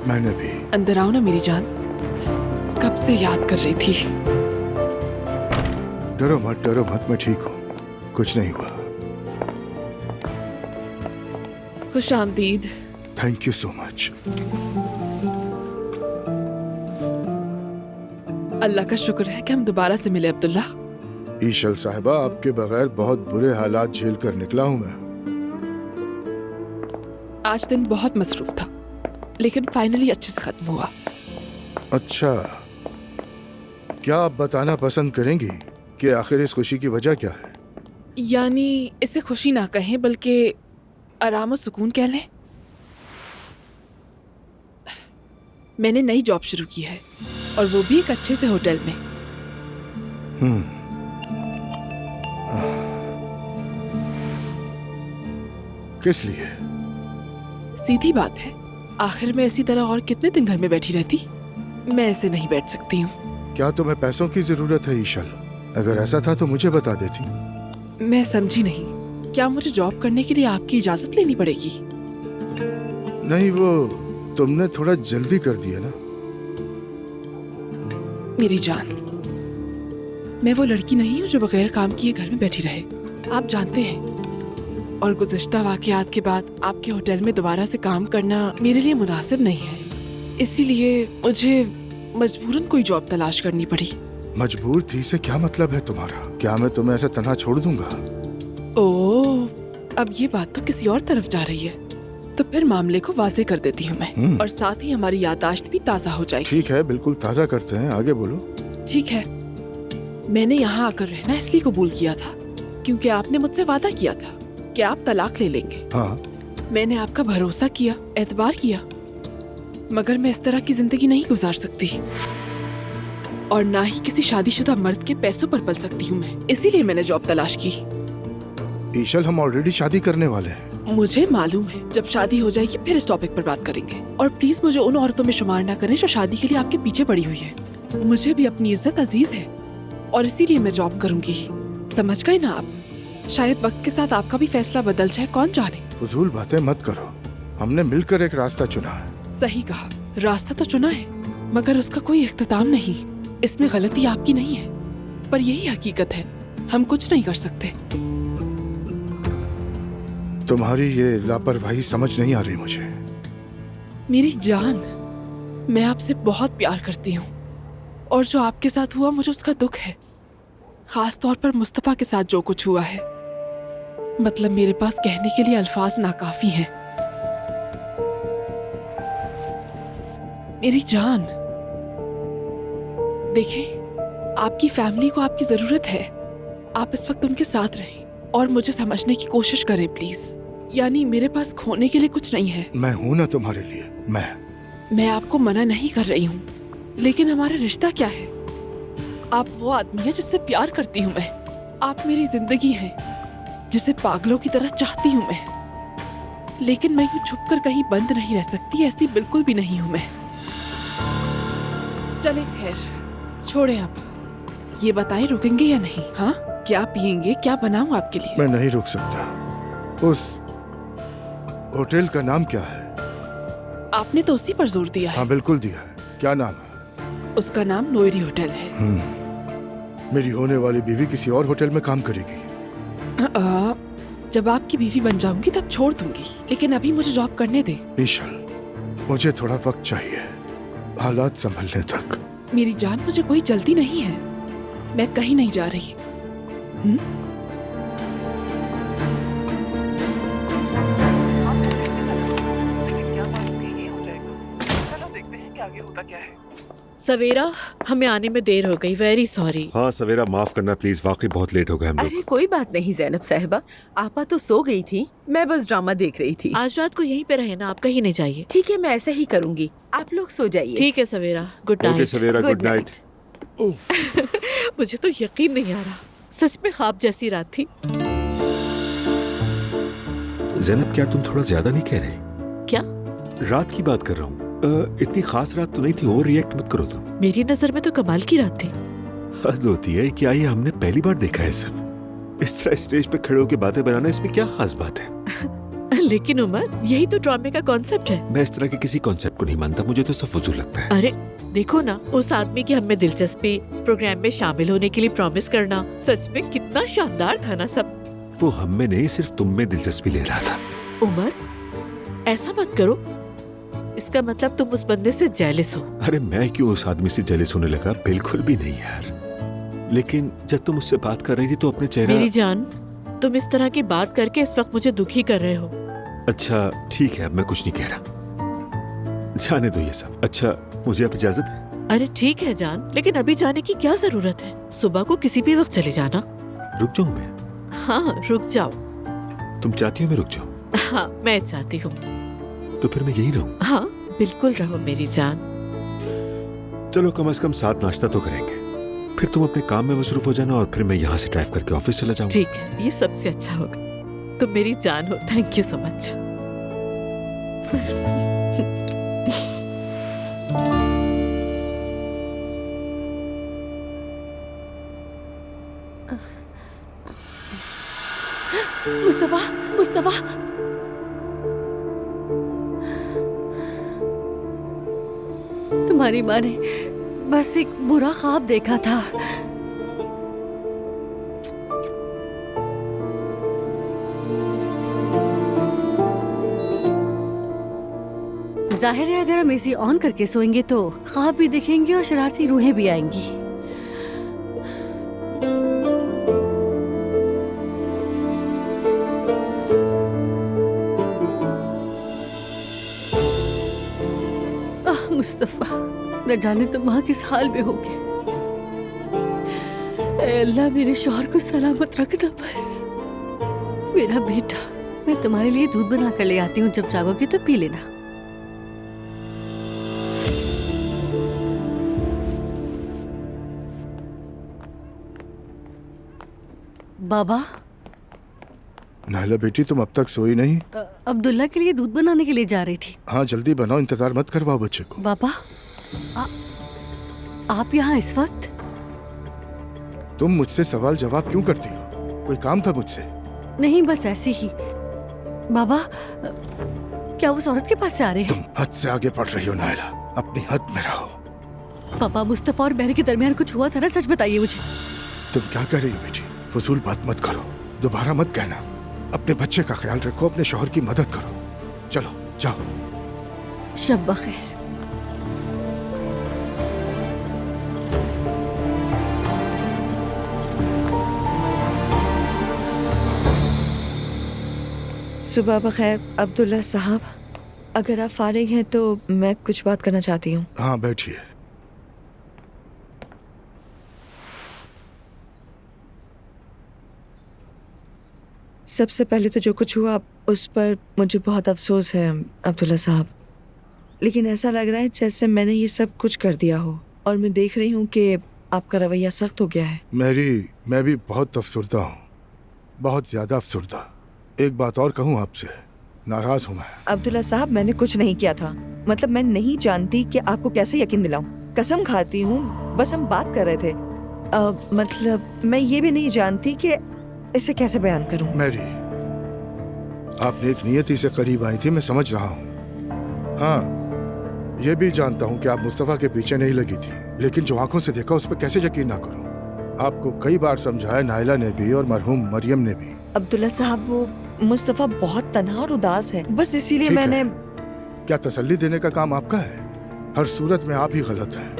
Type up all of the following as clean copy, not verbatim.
मैंने भी। अंदर आओ ना मेरी जान, कब से याद कर रही थी। डरो मत, मैं ठीक हूँ, कुछ नहीं हुआ। खुश आमदीद। Thank you so much. Allah का शुक्र है कि हम दोबारा से मिले अब्दुल्ला। ईशल साहिबा, आपके बगैर बहुत बुरे हालात झेल कर निकला हूँ मैं। आज दिन बहुत मसरूफ था, लेकिन फाइनली अच्छे से खत्म हुआ। अच्छा, क्या आप बताना पसंद करेंगी कि आखिर इस खुशी की वजह क्या है? यानी इसे खुशी ना कहें बल्कि आराम और सुकून कह लें। मैंने नई जॉब शुरू की है, और वो भी एक अच्छे से होटल में। किस लिए? सीधी बात है, आखिर में इसी तरह और कितने दिन घर में बैठी रहती। मैं ऐसे नहीं बैठ सकती हूँ। क्या तुम्हें पैसों की जरूरत है ईशल? अगर ऐसा था तो मुझे बता देती। मैं समझी नहीं, क्या मुझे जॉब करने के लिए आपकी इजाजत लेनी पड़ेगी? नहीं, वो तुमने थोड़ा जल्दी कर दिया ना। मेरी जान, मैं वो लड़की नहीं हूँ जो बगैर काम किए घर में बैठी रहे, आप जानते हैं। और गुज़िश्ता वाक़यात के बाद आपके होटल में दोबारा से काम करना मेरे लिए मुनासिब नहीं है, इसीलिए मुझे मजबूरन कोई जॉब तलाश करनी पड़ी। मजबूर थी से क्या मतलब है तुम्हारा? क्या मैं तुम्हें ऐसे तन्हा छोड़ दूंगा? ओह, अब ये बात तो किसी और तरफ जा रही है। तो फिर मामले को वाज़े कर देती हूँ मैं, और साथ ही हमारी याददाश्त भी ताज़ा हो जाएगी। ठीक है, बिल्कुल ताज़ा करते हैं, आगे बोलो। ठीक है, मैंने यहाँ आकर रहना इसलिए कबूल किया था क्योंकि आपने मुझसे वादा किया था कि आप तलाक ले लेंगे। हाँ। मैंने आपका भरोसा किया, एतबार किया, मगर मैं इस तरह की जिंदगी नहीं गुजार सकती, और ना ही किसी शादीशुदा मर्द के पैसों पर पल सकती हूँ मैं। इसीलिए मैंने जॉब तलाश की। ईशल, हम ऑलरेडी शादी करने वाले हैं। मुझे मालूम है, जब शादी हो जाएगी फिर इस टॉपिक पर बात करेंगे। और प्लीज मुझे उन औरतों में शुमार ना करें जो शादी के लिए आपके पीछे पड़ी हुई है। मुझे भी अपनी इज्जत अजीज है, और इसीलिए मैं जॉब करूंगी। समझ गए ना आप? शायद वक्त के साथ आपका भी फैसला बदल जाए, कौन जाने। फजूल बातें मत करो, हमने मिलकर एक रास्ता चुना है। सही कहा, रास्ता तो चुना है, मगर उसका कोई इख्तिताम नहीं। इसमें गलती आपकी नहीं है, पर यही हकीकत है, हम कुछ नहीं कर सकते। तुम्हारी ये लापरवाही समझ नहीं आ रही मुझे। मेरी जान, मैं आपसे बहुत प्यार करती हूँ, और जो आपके साथ हुआ मुझे उसका दुख है। खास तौर पर मुस्तफा के साथ जो कुछ हुआ है, मतलब मेरे पास कहने के लिए अल्फाज नाकाफी हैं। मेरी जान, देखें, आपकी फैमिली को आपकी जरूरत है। आप इस वक्त उनके साथ रहें और मुझे समझने की कोशिश करें प्लीज। यानी मेरे पास खोने के लिए कुछ नहीं है। मैं हूं ना तुम्हारे लिए। मैं आपको मना नहीं कर रही हूँ, लेकिन हमारा रिश्ता क्या है? आप वो आदमी है जिससे प्यार करती हूँ मैं। आप मेरी जिंदगी हैं, जिसे पागलों की तरह चाहती हूँ मैं। लेकिन मैं यूँ छुप कर कहीं बंद नहीं रह सकती, ऐसी बिल्कुल भी नहीं हूँ मैं। चले खैर, छोड़े आप। ये बताएं, रुकेंगे या नहीं? हाँ, क्या पियेंगे, क्या बनाऊं आपके लिए? मैं नहीं रुक सकता। उस होटल का नाम क्या है? आपने तो उसी पर जोर दिया है। हाँ बिल्कुल दिया है। क्या नाम है? उसका नाम नोएरी होटल है। मेरी होने वाली बीवी किसी और होटल में काम करेगी। जब आपकी बीवी बन जाऊंगी तब छोड़ दूंगी, लेकिन अभी मुझे जॉब करने दे। ईशल, मुझे थोड़ा वक्त चाहिए हालात संभलने तक। मेरी जान, मुझे कोई जल्दी नहीं है, मैं कहीं नहीं जा रही। सवेरा, हमें आने में देर हो गई, वेरी सॉरी। हाँ सवेरा, माफ करना प्लीज, वाकई बहुत लेट हो गए हम लोग। अरे कोई बात नहीं ज़ैनब साहिबा, आपा तो सो गई थी, मैं बस ड्रामा देख रही थी। आज रात को यहीं पे रहे ना, आप कहीं नहीं जाइए। ठीक है, मैं ऐसा ही करूँगी, आप लोग सो जाइए। ठीक है सवेरा, गुड नाइट। ओके सवेरा, गुड नाइट। मुझे तो यकीन नहीं आ रहा, सच में ख्वाब जैसी रात थी। ज़ैनब, क्या तुम थोड़ा ज्यादा नहीं कह रहे? क्या? रात की बात कर रहा हूँ, इतनी खास रात तो नहीं थी, ओवर रिएक्ट मत करो तुम। मेरी नजर में तो कमाल की रात थी। हद होती है, क्या ये हमने पहली बार देखा है सब? इस तरह स्टेज पे खड़े होकर बातें बनाना, इसमें क्या खास बात है? लेकिन उमर, यही तो ड्रामे का कॉन्सेप्ट है। मैं इस तरह के किसी कॉन्सेप्ट को नहीं मानता, मुझे तो सब फजूल लगता है। अरे देखो ना, उस आदमी की हमें दिलचस्पी, प्रोग्राम में शामिल होने के लिए प्रॉमिस करना, सच में कितना शानदार था ना सब। वो हम में नहीं, सिर्फ तुम में दिलचस्पी ले रहा था। उमर, ऐसा मत करो। इसका मतलब तुम उस बंदे से जेलिस हो। अरे मैं क्यों उस आदमी से जेलिस होने लगा? बिल्कुल भी नहीं यार। लेकिन जब तुम उससे बात कर रही थी तो अपने चेहरा। मेरी जान, तुम इस तरह की बात करके इस वक्त मुझे दुखी कर रहे हो। अच्छा ठीक है, अब मैं कुछ नहीं कह रहा, जाने दो ये सब। अच्छा मुझे अब इजाजत है? अरे ठीक है जान, लेकिन अभी जाने की क्या जरूरत है? सुबह को किसी भी वक्त चले जाना। रुक जाऊं मैं? हाँ रुक जाओ। तुम चाहती हो मैं रुक जाऊं? हाँ मैं चाहती हूँ। तो फिर मैं यही रहूं? हाँ बिल्कुल रहो मेरी जान। चलो कम से कम साथ नाश्ता तो करेंगे, फिर तुम अपने काम में मसरूफ हो जाना और फिर मैं यहाँ से ड्राइव करके ऑफिस चला जाऊंगा। ठीक है, ये सबसे अच्छा होगा। तुम मेरी जान हो। Thank you so much. Mustafa, Mustafa, तुम्हारी माँ ने बस एक बुरा ख्वाब देखा था। जाहिर है अगर हम एसी ऑन करके सोएंगे तो ख्वाब भी देखेंगे और शरारती रूहें भी आएंगी। मुस्तफा, न जाने तुम वहाँ किस हाल में होगे। ऐ अल्लाह मेरे शौहर को सलामत रखना बस। मेरा बेटा, मैं तुम्हारे लिए दूध बना कर ले आती हूँ, जब जागोगे तो पी लेना। बाबा। नायला बेटी, तुम अब तक सोई नहीं? अब्दुल्ला के लिए दूध बनाने के लिए जा रही थी। हाँ जल्दी बनाओ, इंतजार मत करवाओ बच्चे को। बाबा, आप यहाँ इस वक्त? तुम मुझसे सवाल जवाब क्यों करती हो? कोई काम था मुझसे? नहीं, बस ऐसे ही। बाबा, क्या उस औरत के पास से आ रहे हैं? तुम हद से आगे बढ़ रही हो नायला, अपनी हद में रहो। पापा, मुस्तफा और बहन के दरमियान कुछ हुआ था ना? सच बताइए मुझे। तुम क्या कह रही हो बेटी? फजूल बात मत करो, दोबारा मत कहना। अपने बच्चे का ख्याल रखो, अपने शौहर की मदद करो। चलो जाओ। शब बखैर। सुबह बखैर अब्दुल्ला साहब, अगर आप फारिग हैं तो मैं कुछ बात करना चाहती हूँ। हाँ बैठिए। सबसे पहले तो जो कुछ हुआ उस पर मुझे बहुत अफसोस है अब्दुल्ला साहब, लेकिन ऐसा लग रहा है जैसे मैंने ये सब कुछ कर दिया हो, और मैं देख रही हूँ कि आपका रवैया सख्त हो गया है। मैं भी बहुत अफसरदा हूँ, बहुत ज़्यादा अफसरदा। एक बात और कहूँ आपसे, नाराज़ हूँ मैं। अब्दुल्ला साहब, मैंने कुछ नहीं किया था। मतलब मैं नहीं जानती कि आपको कैसे यकीन दिलाऊं। कसम खाती हूँ, बस हम बात कर रहे थे। मतलब मैं ये भी नहीं जानती कि इसे कैसे बयान करूं। मैरी, आपने एक नियति से करीब आई थी, मैं समझ रहा हूँ। हाँ, ये भी जानता हूँ कि आप मुस्तफ़ा के पीछे नहीं लगी थी, लेकिन जो आंखों से देखा उस पर कैसे यकीन ना करूँ। आपको कई बार समझाया, नायला ने भी और मरहूम मरियम ने भी। अब्दुल्ला साहब, वो मुस्तफ़ा बहुत तन्हा और उदास है, बस इसीलिए ठीक मैंने है। क्या तसल्ली देने का काम आपका है? हर सूरत में आप ही गलत हैं।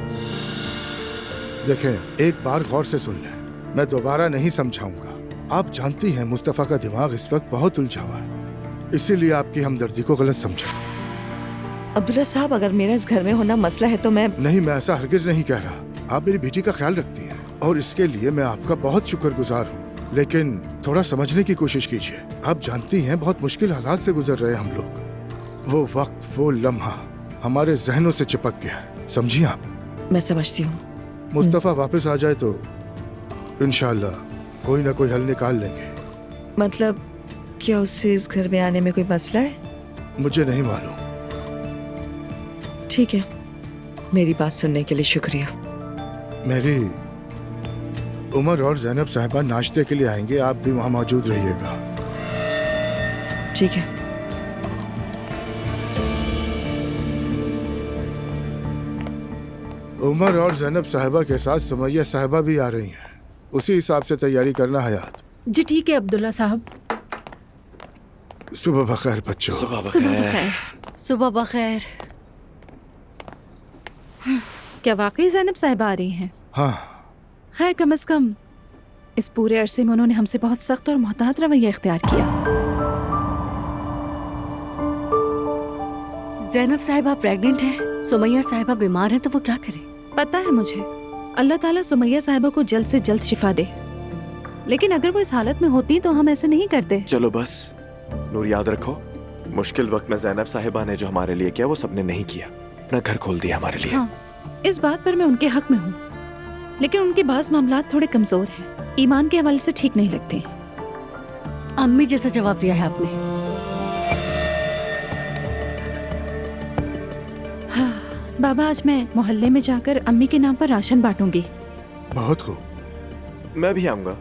देखें, एक बार गौर से सुन लें, मैं दोबारा नहीं समझाऊंगा। आप जानती हैं मुस्तफ़ा का दिमाग इस वक्त बहुत उलझा हुआ है, इसीलिए आपकी हमदर्दी को गलत समझा। अब्दुल्ला साहब, अगर मेरा इस घर में होना मसला है तो मैं ऐसा हरगिज नहीं कह रहा। आप मेरी बेटी का ख्याल रखती हैं और इसके लिए मैं आपका बहुत शुक्रगुजार हूँ, लेकिन थोड़ा समझने की कोशिश कीजिए। आप जानती हैं बहुत मुश्किल हालात से गुजर रहे हैं हम लोग। वो वक्त, वो लम्हा हमारे जहनों से चिपक गया है, समझिए आप। मैं समझती हूँ। मुस्तफ़ा वापस आ जाए तो इंशाअल्लाह कोई ना कोई हल निकाल लेंगे। मतलब क्या उससे इस घर में आने में कोई मसला है? मुझे नहीं मालूम। ठीक है, मेरी बात सुनने के लिए शुक्रिया। मेरी उमर और ज़ैनब साहिबा नाश्ते के लिए आएंगे, आप भी वहाँ मौजूद रहिएगा। ठीक है। उमर और जैनब साहिबा के साथ सुमैया साहिबा भी आ रही हैं। उसी हिसाब से तैयारी करना हयात। जी ठीक है अब्दुल्ला साहब। सुबह बखैर बच्चों। सुबह बखैर। सुबह बखैर। क्या वाकई जैनब साहिबा आ रही हैं? हाँ, खैर कम से कम इस पूरे अरसे में उन्होंने हमसे बहुत सख्त और मोहतात रवैया इख्तियार किया। जैनब साहिबा प्रेग्नेंट है, सुमैया साहिबा बीमार है, तो वो क्या करे? पता है मुझे, अल्लाह ताला सुमैया साहिबा को जल्द से जल्द शिफा दे, लेकिन अगर वो इस हालत में होती तो हम ऐसे नहीं करते। चलो बस नूर, याद रखो मुश्किल वक्त में जैनब साहिबा ने जो हमारे लिए किया वो सबने नहीं किया। अपना घर खोल दिया हमारे लिए। हाँ, इस बात पर मैं उनके हक में हूँ, लेकिन उनके बाज़ मामलात थोड़े कमजोर हैं, ईमान के हवाले से ठीक नहीं लगते। अम्मी जैसा जवाब दिया है आपने। हाँ, बाबा आज मैं मोहल्ले में जाकर अम्मी के नाम पर राशन बांटूंगी। बहुत खूब। मैं भी आऊंगा,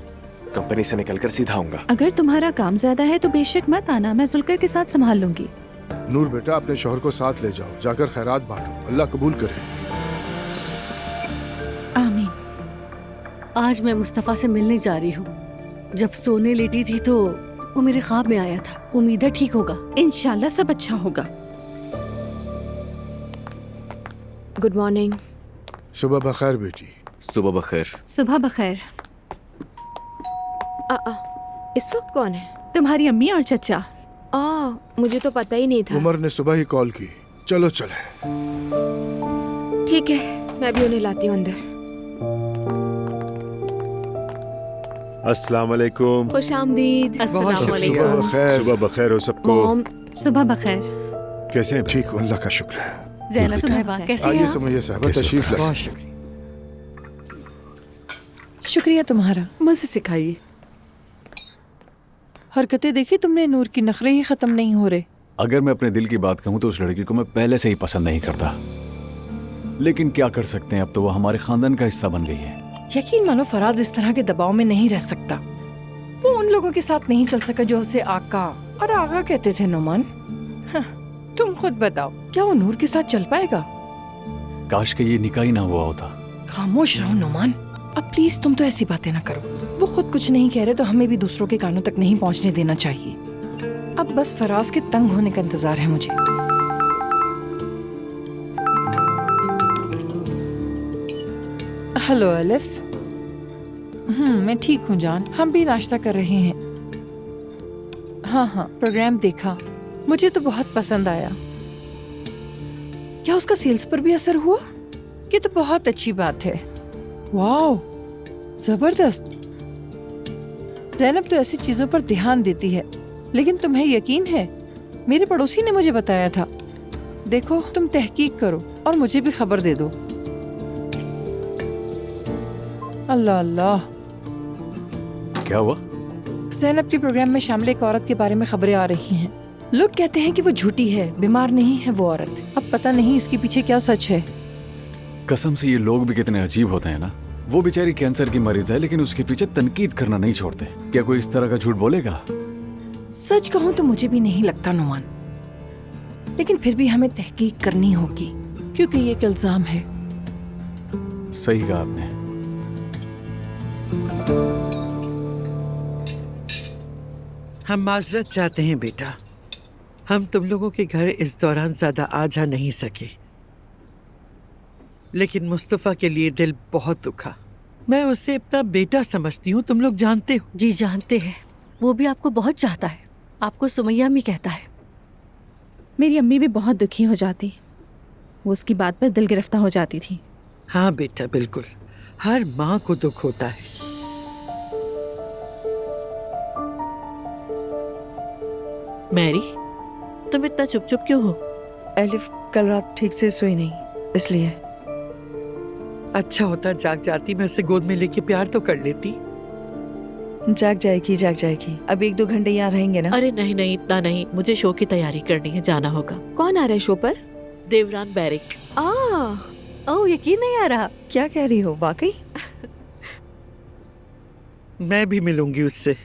कंपनी से निकलकर सीधा आऊंगा। अगर तुम्हारा काम ज्यादा है तो बेशक मत आना, मैं जुल्कर के साथ संभाल लूंगी। नूर बेटा, अपने शौहर को साथ ले जाओ, जाकर खैरात बांटो, अल्लाह कबूल करे। आमीन। आज मैं मुस्तफा से मिलने जा रही हूँ। जब सोने लेटी थी तो वो मेरे ख्वाब में आया था। उम्मीद है ठीक होगा। इंशाल्लाह सब अच्छा होगा। Good morning. सुबह बखैर बेटी। सुबह बखैर। सुबह बखैर। इस वक्त कौन है? तुम्हारी अम्मी और चचा। मुझे तो पता ही नहीं था। उमर ने सुबह ही कॉल की। चलो चले। ठीक है, मैं भी उन्हें लाती हूँ अंदर। अस्सलाम वालेकुम। खुश आमदीद। सुबह बखैर। सुबह बखैर हो सबको। मॉम, सुबह बखैर। कैसे हैं? ठीक हूँ, अल्लाह का शुक्र है। जैनब साहिबा कैसे हैं आइए आप? सुमैया साहिबा, कैसे? तशरीफ लाइए। बहुत शुक्रिया। शुक्रिया तुम्हारा। मुझे सिखाइए। हरकतें देखी तुमने, नूर की नखरे ही खत्म नहीं हो रहे। अगर मैं अपने दिल की बात कहूँ तो उस लड़की को मैं पहले से ही पसंद नहीं करता, लेकिन क्या कर सकते हैं, अब तो वो हमारे खानदान का हिस्सा बन गई है। यकीन मानो फराज इस तरह के दबाव में नहीं रह सकता। वो उन लोगों के साथ नहीं चल सका जो उसे आका और आगा कहते थे। नोमान, हाँ, तुम खुद बताओ, क्या वो नूर के साथ चल पाएगा? काश के ये निकाह ही ना हुआ होता। खामोश रहो नोमान, अब प्लीज तुम तो ऐसी बातें ना करो। वो खुद कुछ नहीं कह रहे तो हमें भी दूसरों के कानों तक नहीं पहुंचने देना चाहिए। अब बस फराज के तंग होने का इंतजार है मुझे। हेलो अलिफ। मैं ठीक हूँ जान, हम भी नाश्ता कर रहे हैं। हाँ, प्रोग्राम देखा, मुझे तो बहुत पसंद आया। क्या उसका सेल्स पर भी असर हुआ? ये तो बहुत अच्छी बात है। वाह, जबरदस्त। ज़ैनब तो ऐसी चीजों पर ध्यान देती है, लेकिन तुम्हें यकीन है, मेरे पड़ोसी ने मुझे बताया था। देखो, तुम तहकीक करो और मुझे भी खबर दे दो। अल्लाह अल्लाह। क्या हुआ? ज़ैनब के प्रोग्राम में शामिल एक औरत के बारे में खबरें आ रही हैं। लोग कहते हैं कि वो झूठी है, बीमार नहीं है वो औरत। अब पता नहीं इसके पीछे क्या सच है। कसम से ये लोग भी कितने अजीब होते हैं ना। वो बेचारी कैंसर की मरीज है, लेकिन उसके पीछे तनकीद करना नहीं छोड़ते। क्या कोई इस तरह का झूठ बोलेगा? सच कहूं तो मुझे भी नहीं लगता नुमान, लेकिन फिर भी हमें तहकीक करनी होगी, क्योंकि ये एक इल्जाम है। सही कहा आपने। हम माजरत चाहते हैं बेटा, हम तुम लोगों के घर इस दौरान ज्यादा आ जा नहीं सके, लेकिन मुस्तफा के लिए दिल बहुत दुखा। मैं उसे अपना बेटा समझती हूँ, तुम लोग जानते हो। जी जानते हैं, वो भी आपको बहुत चाहता है। आपको सुमैया भी कहता है। मेरी अम्मी भी बहुत दुखी हो जाती, वो उसकी बात पर दिल गिरफ्तार हो जाती थी। हाँ बेटा, बिल्कुल, हर माँ को दुख होता है। मैरी, तुम इतना चुप चुप क्यों हो? एलिफ कल रात ठीक से सोई नहीं, इसलिए। अच्छा होता जाग जाती, मैं उसे गोद में लेके प्यार तो कर लेती। जाग जाएगी। अब 1-2 घंटे यहाँ रहेंगे ना? अरे नहीं नहीं, इतना नहीं, मुझे शो की तैयारी करनी है, जाना होगा। कौन आ रहा है शो पर? देवरान बैरिक। ओह, यकीन नहीं आ रहा। क्या कह रही हो, वाकई? मैं भी मिलूंगी उससे।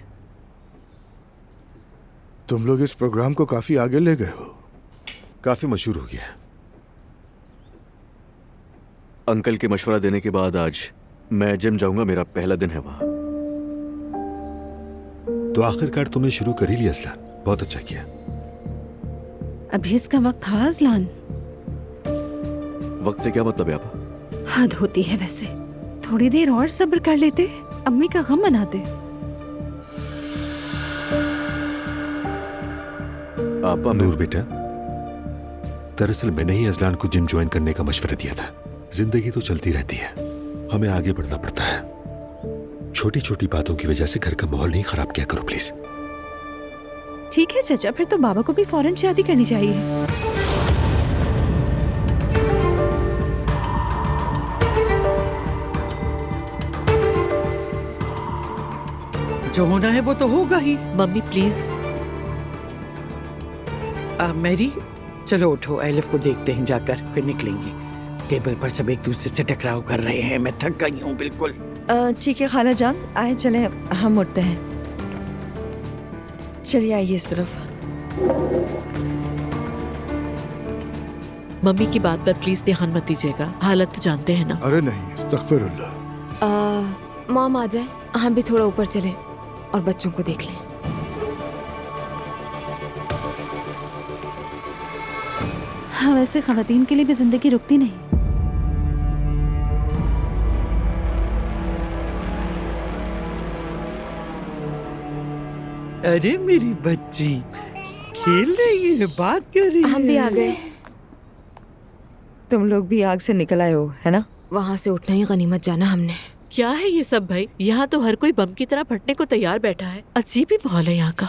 तुम लोग इस प्रोग्राम को काफी आगे ले गए हो। काफी मशहूर हो गया। अंकल के मशवरा देने के बाद आज मैं जिम जाऊंगा, मेरा पहला दिन है वहां। तो आखिरकार तुमने शुरू कर ही लिया असलान, बहुत अच्छा किया। अभी इसका वक्त था अजलान। वक्त से क्या मतलब है आपा? हद होती है वैसे। थोड़ी देर और सब्र कर लेते, अम्मी का गम मनाते। आपा नूर बेटा, दरअसल मैंने ही अजलान को जिम ज्वाइन करने का मशवरा दिया था। जिंदगी तो चलती रहती है, हमें आगे बढ़ना पड़ता है। छोटी छोटी बातों की वजह से घर का माहौल नहीं खराब किया करो प्लीज। ठीक है चाचा, फिर तो बाबा को भी फौरन शादी करनी चाहिए। जो होना है वो तो होगा ही। Mummy please. मैरी, चलो उठो, एलिफ को देखते हैं जाकर, फिर निकलेंगे। टेबल पर सब एक दूसरे से टकराव कर रहे हैं, मैं थक गई हूँ बिल्कुल। ठीक है खाला जान, आए चले हम उठते हैं। चलिए आइए इस तरफ। मम्मी की बात पर प्लीज ध्यान मत दीजिएगा, हालत तो जानते हैं ना। अरे नहीं, अस्तगफिरुल्लाह। मॉम आ जाए, हम भी थोड़ा ऊपर चले और बच्चों को देख लें। हाँ, वैसे खवातीन के लिए भी जिंदगी रुकती नहीं। अरे मेरी बच्ची खेल रही है, बात कर रही है। हम भी आ गए। तुम लोग भी आग से निकल आए हो, है ना? वहाँ से उठना ही गनीमत जाना हमने। क्या है ये सब भाई? यहाँ तो हर कोई बम की तरह फटने को तैयार बैठा है। अजीब ही माहौल है यहाँ का।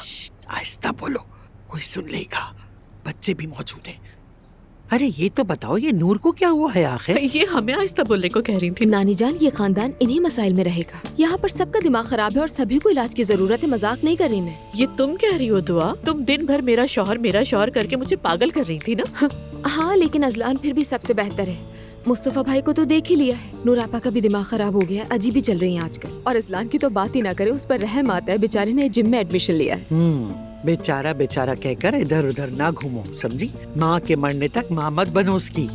आहिस्ता बोलो, कोई सुन लेगा। बच्चे भी मौजूद हैं। अरे ये तो बताओ, ये नूर को क्या हुआ है आखिर? ये हमें आहिस्ता बोलने को कह रही थी। नानी जान, ये खानदान इन्हीं मसाइल में रहेगा। यहाँ पर सबका दिमाग खराब है और सभी को इलाज की जरूरत है। मजाक नहीं कर रही मैं। ये तुम कह रही हो दुआ? तुम दिन भर मेरा शौहर करके मुझे पागल कर रही थी ना। हाँ, लेकिन अजलान फिर भी सबसे बेहतर है। मुस्तफा भाई को तो देख ही लिया है। नूर आपा का भी दिमाग खराब हो गया, अजीब ही चल रही है आजकल। और अजलान की तो बात ही ना करे, उस पर रहम आता है। बेचारे ने जिम में एडमिशन लिया है। बेचारा बेचारा कहकर इधर उधर ना घूमो, समझी? माँ के मरने तक माँ मत बनो उसकी।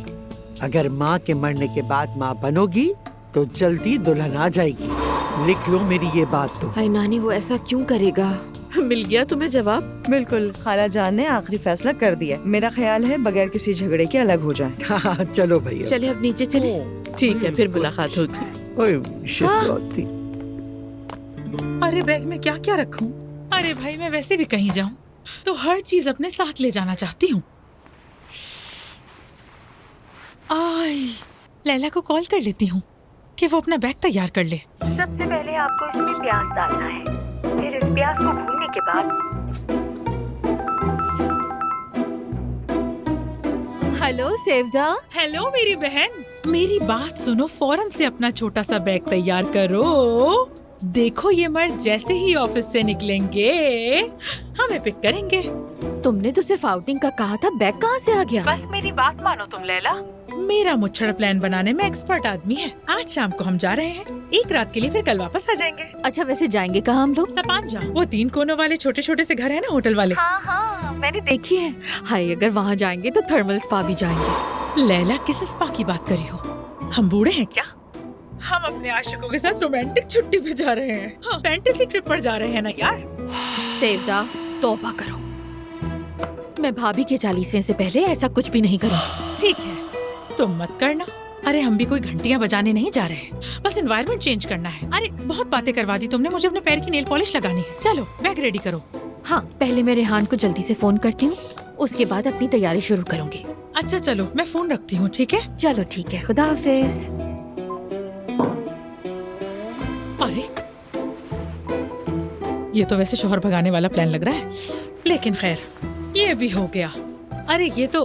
अगर माँ के मरने के बाद माँ बनोगी तो जल्दी दुल्हन आ जाएगी। लिख लो मेरी ये बात। तो हाय नानी, वो ऐसा क्यों करेगा? मिल गया तुम्हें जवाब? बिल्कुल, खाला जान ने आखिरी फैसला कर दिया। मेरा ख्याल है बगैर किसी झगड़े के अलग हो जाए। हाँ, चलो भैया, चले अब नीचे चले। ठीक है, फिर मुलाकात होगी। अरे बैग में क्या क्या रखूं? अरे भाई, मैं वैसे भी कहीं जाऊं तो हर चीज अपने साथ ले जाना चाहती हूँ। आई, लैला को कॉल कर लेती हूँ कि वो अपना बैग तैयार कर ले। सबसे पहले आपको इसमें प्याज डालना है, फिर इस प्याज को भूनने के बाद। हेलो सेवदा। हेलो मेरी बहन, मेरी बात सुनो, फौरन से अपना छोटा सा बैग तैयार करो। देखो ये मर्द जैसे ही ऑफिस से निकलेंगे हमें पिक करेंगे। तुमने तो सिर्फ आउटिंग का कहा था, बैग कहाँ से आ गया? बस मेरी बात मानो तुम लैला। मेरा मुच्छड़ प्लान बनाने में एक्सपर्ट आदमी है। आज शाम को हम जा रहे हैं, एक रात के लिए, फिर कल वापस आ जाएंगे। अच्छा, वैसे जाएंगे कहाँ हम लोग? सपांजा, वो 3 कोनों वाले छोटे छोटे से घर है ना, होटल वाले। हाँ हाँ, मैंने देखी है। हाय, अगर वहाँ जाएंगे तो थर्मल स्पा भी जाएंगे। लैला, किस स्पा की बात करी हो? हम बूढ़े हैं क्या? हम अपने आशिकों के साथ रोमांटिक छुट्टी पे जा रहे हैं। हाँ, फैंटेसी ट्रिप पर जा रहे हैं ना यार। सेवदा, तौबा करो। मैं भाभी के 40वें से पहले ऐसा कुछ भी नहीं करूँ। ठीक है, तुम मत करना। अरे हम भी कोई घंटियां बजाने नहीं जा रहे, बस एनवायरनमेंट चेंज करना है। अरे बहुत बातें करवा दी तुमने, मुझे अपने पैर की नेल पॉलिश लगानी है। चलो बैग रेडी करो। हाँ, पहले मैं रेहान को जल्दी से फोन करती हूँ, उसके बाद अपनी तैयारी शुरू करूँगी। अच्छा चलो, मैं फोन रखती हूँ। ठीक है? चलो ठीक है, खुदा हाफिज। अरे ये तो वैसे शोहर भगाने वाला प्लान लग रहा है, लेकिन खैर ये भी हो गया। अरे ये तो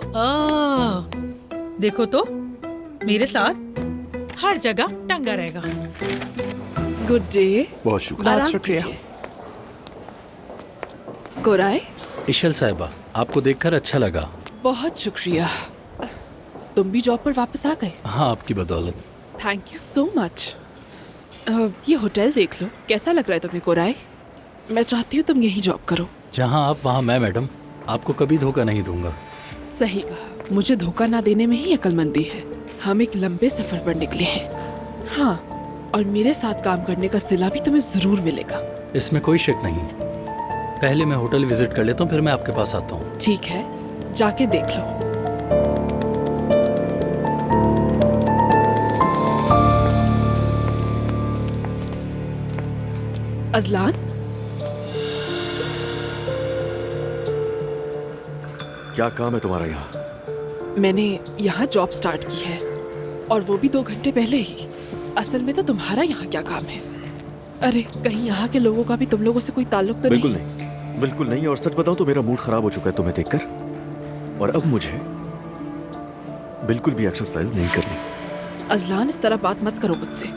देखो तो, मेरे साथ हर जगह टंगा रहेगा। Good day. बहुत शुक्रिया। बहुत शुक्रिया। कोराय, इशल साहिबा, आपको देखकर अच्छा लगा। बहुत शुक्रिया। तुम भी जॉब पर वापस आ गए? हाँ, आपकी बदौलत। Thank you so much. ये होटल देख लो, कैसा लग रहा है तुम्हें कोराय? मैं चाहती हूँ तुम यही जॉब करो। जहाँ आप वहाँ मैं मैडम, आपको कभी धोखा नहीं दूंगा। सही कहा, मुझे धोखा ना देने में ही अक्लमंदी है। हम एक लंबे सफर पर निकले हैं। हाँ, और मेरे साथ काम करने का सिला भी तुम्हें जरूर मिलेगा। इसमें कोई शक नहीं। पहले मैं होटल विजिट कर लेता हूँ, फिर मैं आपके पास आता हूँ। ठीक है, जाके देख लो। अजलान, क्या काम है तुम्हारा यहाँ? मैंने यहाँ जॉब स्टार्ट की है और वो भी 2 घंटे पहले ही। असल में तो तुम्हारा यहाँ क्या काम है? अरे कहीं यहाँ के लोगों का भी तुम लोगों से कोई ताल्लुक तो बिल्कुल नहीं? नहीं, बिल्कुल नहीं। और सच बताऊं तो मेरा मूड खराब हो चुका है तुम्हें देखकर, और अब मुझे बिल्कुल भी एक्सरसाइज नहीं करनी। अजलान, इस तरह बात मत करो मुझसे।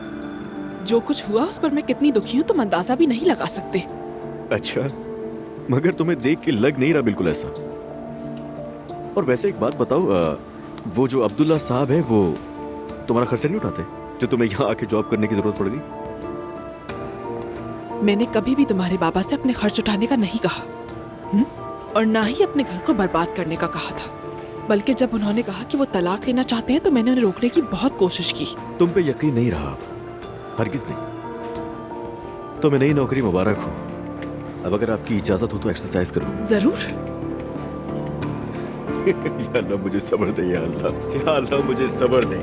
जो कुछ हुआ उस पर मैं कितनी दुखी हूँ तुम अंदाजा भी नहीं लगा सकते। अच्छा, मगर तुम्हें देख के लग नहीं रहा बिल्कुल ऐसा। और वैसे एक बात बताओ, वो जो अब्दुल्ला साहब है वो तुम्हारा खर्चा नहीं उठाते जो तुम्हें यहाँ आके जॉब करने की जरूरत पड़ गई? मैंने कभी भी तुम्हारे बाबा से अपने खर्च उठाने का नहीं कहा, और ना ही अपने घर को बर्बाद करने का कहा था। बल्कि जब उन्होंने कहा कि वो तलाक लेना चाहते हैं तो मैंने उन्हें रोकने की बहुत कोशिश की। तुम पे यकीन नहीं रहा, हरगिज नहीं। तुम्हें नई नौकरी मुबारक हो। अब अगर आपकी इजाजत हो तो एक्सरसाइज कर लूं। जरूर। या अल्लाह मुझे सब्र दे, या अल्लाह मुझे सब्र दे।